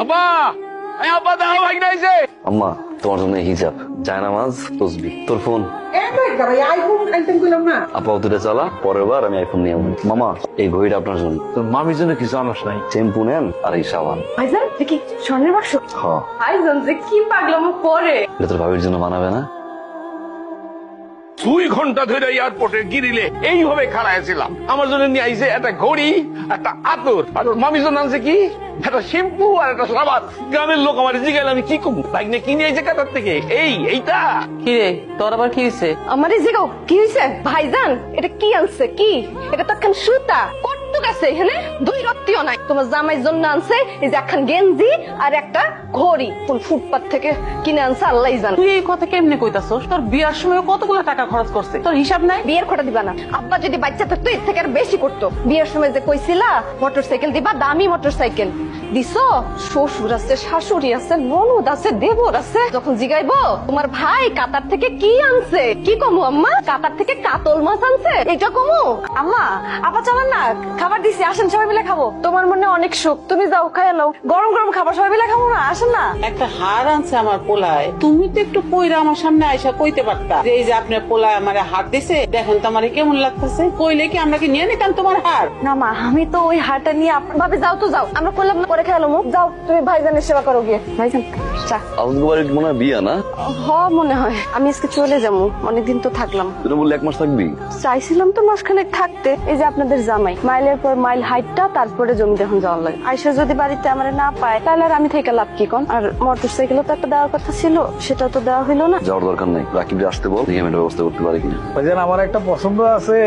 আব্বা আব্বা দাও ভাই নাইছে। আম্মা তোমার জন্য হিজাব, জায়নামাজ, তসবিহ, তোর ফোন। আপা দুটা চালা, পরের বার আমি আইফোন নিয়ে আসবো। মামা এই ঘড়িটা আপনার জন্য। তোর মামির জন্য কিছু আনাস নাই? শ্যাম্পু নেন আর এই সাবান। ভাইজান কি স্বর্ণের বাক্স? হ্যাঁ, ভাইজান যে কি পাগলামো করে। এটা তোর ভাবির জন্য বানাবে না? 2 ঘন্টা ধরে এয়ারপোর্টে গিরিলে এইভাবে খাড়ায় ছিলাম। আমার জন্য নিয়ে আইছে একটা ঘড়ি, একটা আতর, আর ওর মামির জন্য আনছে কি একটা শ্যাম্পু আর একটা সাবান। গ্রামের লোক আমার জিজ্ঞাসা আমি কি করবো, বাইক নিয়ে কিনে আইছে কাতার থেকে। এইটা কি রে, তোর আবার কি হয়েছে? আমারে জিগাও কি হইছে? ভাইজান এটা কি আনছে? কি এটা তো একখান সুতা কটুক আছে এখানে, 2 রত্তিও নাই। তোমার জামাইয়ের জন্য আনছে এই যে একখান গেঞ্জি আর একটা ঘড়ি, কোন ফুটপাত থেকে কিনে আনছে আল্লাহই জানে। তুই এই কথা কেমনে কইতাছস? তোর বিয়ার সময় কতগুলো টাকা খরচ করছে, তোর হিসাব নাই? বিয়ের খোটা দিবা না? আব্বা যদি বাচ্চা থাকতো এর থেকে আর বেশি করতো। বিয়ের সময় যে কইছিলা মোটরসাইকেল দিবা, দামি মোটরসাইকেল দিছো। শ্বশুর আছে, শাশুড়ি আছে, ননদ আছে, দেবর আছে। যখন জিগাইবো তোমার ভাই কাতার থেকে কি আনছে, কি কমু আম্মা? কাতার থেকে কাতল মাছ আনছে, এটা কমু? আম্মা আপা চলেন না, খাবার দিছি, আসেন সবাই মিলে খাবো। তোমার মনে অনেক শোক, তুমি যাও খাইয়া নাও। গরম গরম খাবার সবাই মিলে খাবো না? আসেন না। একটা হার আনছে আমার পোলায়, তুমি তো একটু কইরা আমার সামনে আইসা কইতে পারতা যে এই যে আপনার পোলায় আমারে হার দিছে, দেখেন তো আমারে কেমন লাগতেছে। কইলে কি আমরা কি নিয়ে নিতাম তোমার হার? না মা, আমি তো ওই হারটা নিয়ে ভাবে যাও তো যাও, আমরা করলাম না, পরে খেয়ালো মুখ। যাও তুমি ভাইজানের সেবা করো গিয়ে। ভাইজান চা। আজকে বাড়ির মনে হয় বিয়া না? মনে হয় আমি আজকে চলে যাবো, অনেকদিন তো থাকলাম। তুই বললি 1 মাস থাকবি। চাইছিলাম তো মাসখানেক থাকতে। এই যে আপনাদের জামাই মাইলের পর মাইল হাইটটা, তারপরে জমিতে এখন যাওয়ার লাগে। আইসা যদি বাড়িতে আমার না পায় তাহলে আর আমি থেকে লাভ কি? কোন আর মোটর সাইকেলও তো একটা দেওয়ার কথা ছিল, সেটা তো দেওয়া হইলো না। যাওয়ার দরকার নাই, রাকিব আসতে বল, দেখি আমি ব্যবস্থা করতে পারি কিনা। ভাইজান আমার একটা পছন্দ আছে,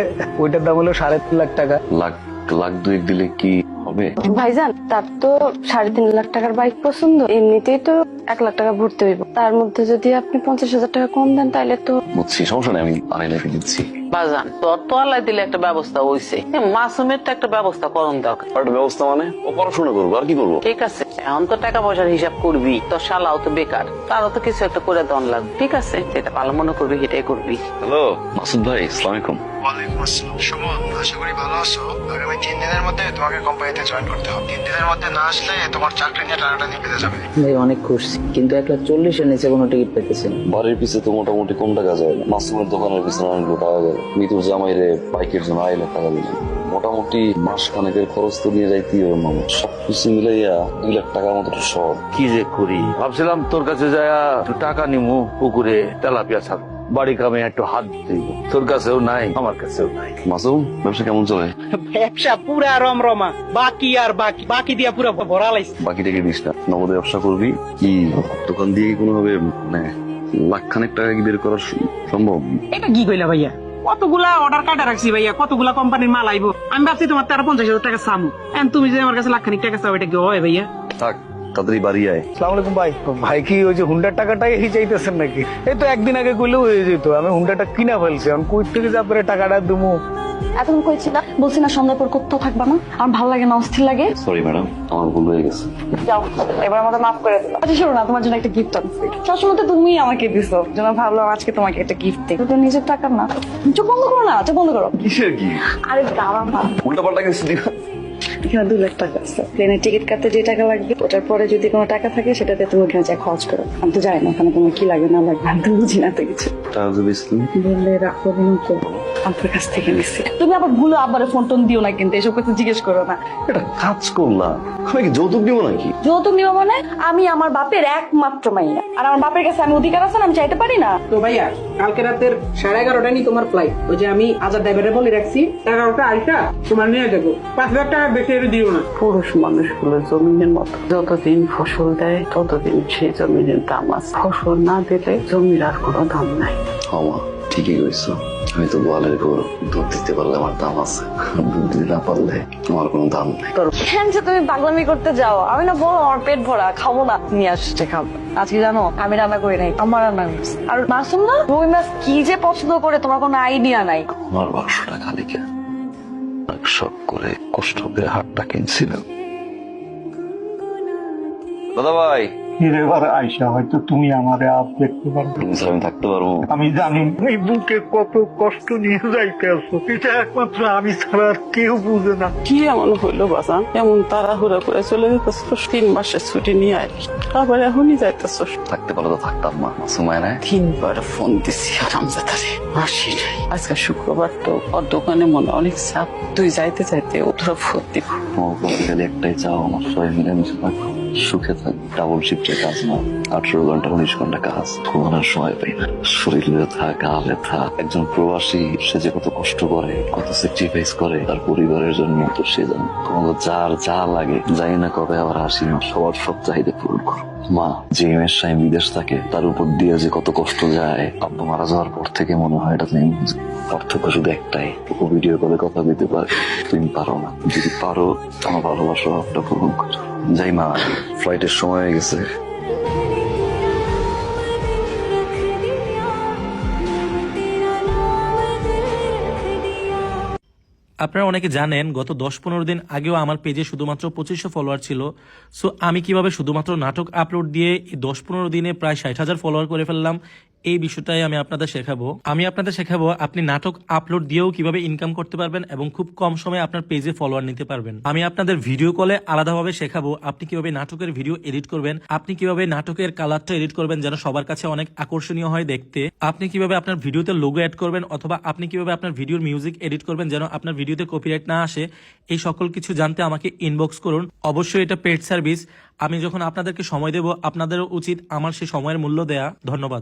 ওইটার দাম হলো 3.5 লাখ টাকা। লাখ 2 দিলে কি হবে? ভাইজান তার তো 3.5 লাখ টাকার বাইক পছন্দ, এমনিতেই তো 1 লাখ টাকা ভরতে হইব। তার মধ্যে যদি আপনি 50,000 টাকা কম দেন তাহলে তো। বুঝছি, সমস্যা নেই, আমি আড়াই লাখে দিচ্ছি। বাজান তোর তো আল্লাহ দিলে একটা ব্যবস্থা হইছে, মাসুমের তো একটা ব্যবস্থা করন দরকার। আর একটা ব্যবস্থা মানে ও পড়াশোনা করবো, আর কি করবো? ঠিক আছে, এখন তো টাকা পয়সার হিসাব করবি, তোর শালাও তো বেকার, তারও তো কিছু একটা করে দেওয়ান লাগবে। ঠিক আছে, যেটা ভালো মনে করবি সেটাই করবি। হ্যালো মাসুদ ভাই, আসসালামু আলাইকুম। ওয়ালাইকুম আসসালাম। সুমন, আশা করি ভালো আছো। আগামী 3 দিনের মধ্যে তোমাকে কোম্পানিতে জয়েন করতে হবে। 3 দিনের মধ্যে না আসলে তোমার চাকরি নিয়ে টানাটানি বেঁধে যাবে। ভাই অনেক খুশি, কিন্তু 1,40,000-এর নিচে কোনো টিকিট পেতেছি না। বাড়ির পিছে তো মোটামুটি কম টাকা যায় না, মাসুমের দোকানের পিছনে অনেকগুলো টাকা যায়। মিতুর জামাইরে বাইকের জন্য 2.5 লাখ টাকা দিলাম। মোটামুটি মাস খানেকের খরচ তো নিয়ে যাইতেই হবে মানুষ, সবকিছু মিলাইয়া 2 লাখ টাকার মতো সব। কি যে করি ভাবছিলাম তোর কাছে যায় একটু টাকা নিমু, পুকুরে তেলাপিয়া ছাড়বো, বাড়ি কামে একটু হাত দিতে দিব। তোর কাছেও নাই, আমার কাছেও নাই। মাসুম ব্যবসা কেমন চলে? ব্যবসা পুরা রমরমা, বাকি আর বাকি বাকি দিয়া পুরা ভরা লাইছে। বাকি টাকা দিস না, নগদে ব্যবসা করবি কি? দোকান দিয়ে কোনোভাবে মানে লাখখানেক টাকা কি বের করা সম্ভব? এটা কি কইলা ভাইয়া? কতগুলা অর্ডার কাটা রাখছি ভাইয়া, কতগুলা কোম্পানির মাল আইবো। আমি ভাবছি তোমার 50,000 টাকা চামু, তুমি যে আমার কাছে লাখখানিক টাকা চাও, এটা কি হয় ভাইয়া? থাক, তাড়াতাড়ি বাড়ি আয়। আসসালামু আলাইকুম ভাই। ভাই কি ওই যে হুন্ডার টাকাটাই চাইতেছেন নাকি? এই তো একদিন আগে কইলে হয়ে যেত, আমি হুন্ডাটা কিনা ফেলছি, আমি কই থেকে যে আপনার টাকাটা দেবো? এখন কইছি না, বলছি না সন্ধ্যার পর কোথাও থাকবা না, আমার ভালো লাগে না, অস্থির লাগে। সরি ম্যাডাম, আমার ভুল হয়ে গেছে। যাও এবার আমাদের মাফ করে দিলাম। আচ্ছা শোনো না, তোমার জন্য একটা গিফট আনছি। সবসময় তো তুমি আমাকে দিছো, জন্য ভাবলাম আজকে তোমাকে একটা গিফট দিই। তো নিজের টাকা না, চোখ বন্ধ করো না, চোখ বন্ধ করো। কিসের কি? আরে দাঁড়া না, উল্টা পাল্টা কিছু দিবা? এখানে 2 লাখ টাকা আছে, প্লেনের টিকিট কাটতে যে টাকা লাগবে, ওটার পরে যদি কোনো টাকা থাকে সেটাতে তুমি ওখানে যা খরচ করো। আমি তো জানি না ওখানে তোমার কি লাগবে না লাগবে, আমি তো বুঝি না তো কিছু। টাকা তো বেশি তুমি বললে রাখবো না তো, আপনার কাছ থেকে নিচ্ছি। তুমি আবার ভুলো আবার ফোন টোন দিও না, কিন্তু এসব কথা জিজ্ঞেস করো না। এটা কাজ করলাম, আমি কি যৌতুক দিব নাকি? যৌতুক নিব মানে? আমি আমার বাপের একমাত্র মাইয়া, আর আমার বাপের কাছে আমি অধিকার আছে না, আমি চাইতে পারি না? তো ভাইয়া কালকে রাতের 11:30 নি তোমার ফ্লাইট। ওই যে আমি আজাদ ড্রাইভারে বলে রাখছি, 11টা আইসা তোমার নিয়ে যাবো। 5,000 টাকা বেশি দিও না। পুরুষ মানুষ গুলো জমিনের মতো, যতদিন ফসল দেয় ততদিন সেই জমিনের দাম আছে, ফসল না দিলে জমির আর কোনো দাম নাই। আমা ঠিকই কইছো, আমি তো গোয়ালের গরু, দুধ দিতে পারলে আমার দাম আছে, দুধ দিতে না পারলে আমার কোনো দাম নেই। কেন যে তুমি পাগলামি করতে যাও? আমি না বলো আমার পেট ভরা, খাবো না। নিয়ে আসছে খাবো। আজকে জানো আমি রান্না করি নাই, আমার রান্না করছে। আর মাসুম না রুই মাছ কি যে পছন্দ করে তোমার কোনো আইডিয়া নাই। আমার বাক্সটা খালি কেন? শখ করে কষ্ট করে হাটটা কিনছিলাম। দাদা ভাই এবার আইসা হয়তো তুমি আমারে আপ দেখতে পারবে। তুমি ছাড়া আমি থাকতে পারবো? আমি জানি এই বুকে কত কষ্ট নিয়ে যাইতে আছো, এটা একমাত্র আমি ছাড়া আর কেউ বুঝে না। কি এমন হইলো বাজান, এমন তাড়াহুড়া করে চলে যেতেছস? 3 মাসের ছুটি নিয়ে আইলি, আবার এখনই যাইতেছস? থাকতে পারলে তো থাকতাম মা, সময় নাই। 3 বার ফোন দিছি হারামজাদারে, আসি নাই। আজকে শুক্রবার তো ওর দোকানে মনে অনেক চাপ, তুই যাইতে যাইতে ওরা ফোন দিব। খালি একটাই চাও, আমার সবাই মিলেমিশে থাকো, সুখে থাক। ডাবল শিফটের কাজ না, 18 ঘন্টা 19 ঘন্টা কাজ, ঘুমানোর সময় পাই না, শরীর ব্যথা, গা ব্যথা। একজন প্রবাসী সে যে কত কষ্ট করে, কত স্যাক্রিফাইস করে তার পরিবারের জন্য, তো সে জানে। তোমাদের যার যা লাগে, জানি না কবে আবার আসি, সবার সব চাহিদা পূরণ করো। মা, যে মেয়ের স্বামী বিদেশ থাকে তার উপর দিয়ে যে কত কষ্ট যায়, আব্বু মারা যাওয়ার পর থেকে মনে হয় এটা তুমি বুঝো। পার্থক্য শুধু একটাই, ও ভিডিও কলে কথা বলতে পারে, তুমি পারো না। যদি পারো, আমার ভালোবাসার হাতটা পূরণ করো। যাই মা, ফ্লাইটের সময় হয়ে গেছে। আপনারা অনেকে জানেন গত 10-15 দিন আগেও আমার পেজে শুধুমাত্র 2500 ফলোয়ার ছিল। সো আমি কিভাবে শুধুমাত্র নাটক আপলোড দিয়ে এই 10-15 দিনে প্রায় 60,000 ফলোয়ার করে ফেললাম, এই বিষয়টাই আমি আপনাদের শেখাবো। আপনি নাটক আপলোড দিয়েও কিভাবে ইনকাম করতে পারবেন এবং খুব কম সময়ে আপনার পেজে ফলোয়ার নিতে পারবেন। আমি আপনাদের ভিডিও কলে আলাদাভাবে শেখাবো আপনি কিভাবে নাটকের ভিডিও এডিট করবেন, আপনি কিভাবে নাটকের কালারটা এডিট করবেন যেন সবার কাছে অনেক আকর্ষণীয় হয় দেখতে, আপনি কিভাবে আপনার ভিডিওতে লোগো অ্যাড করবেন, অথবা আপনি কিভাবে আপনার ভিডিওর মিউজিক এডিট করবেন যেন আপনার ভিডিওতে কপিরাইট না আসে। এই সকল কিছু জানতে আমাকে ইনবক্স করুন। অবশ্যই এটা পেড সার্ভিস। আমি যখন আপনাদেরকে সময় দেব, আপনাদেরও উচিত আমার সেই সময়ের মূল্য দেয়া। ধন্যবাদ।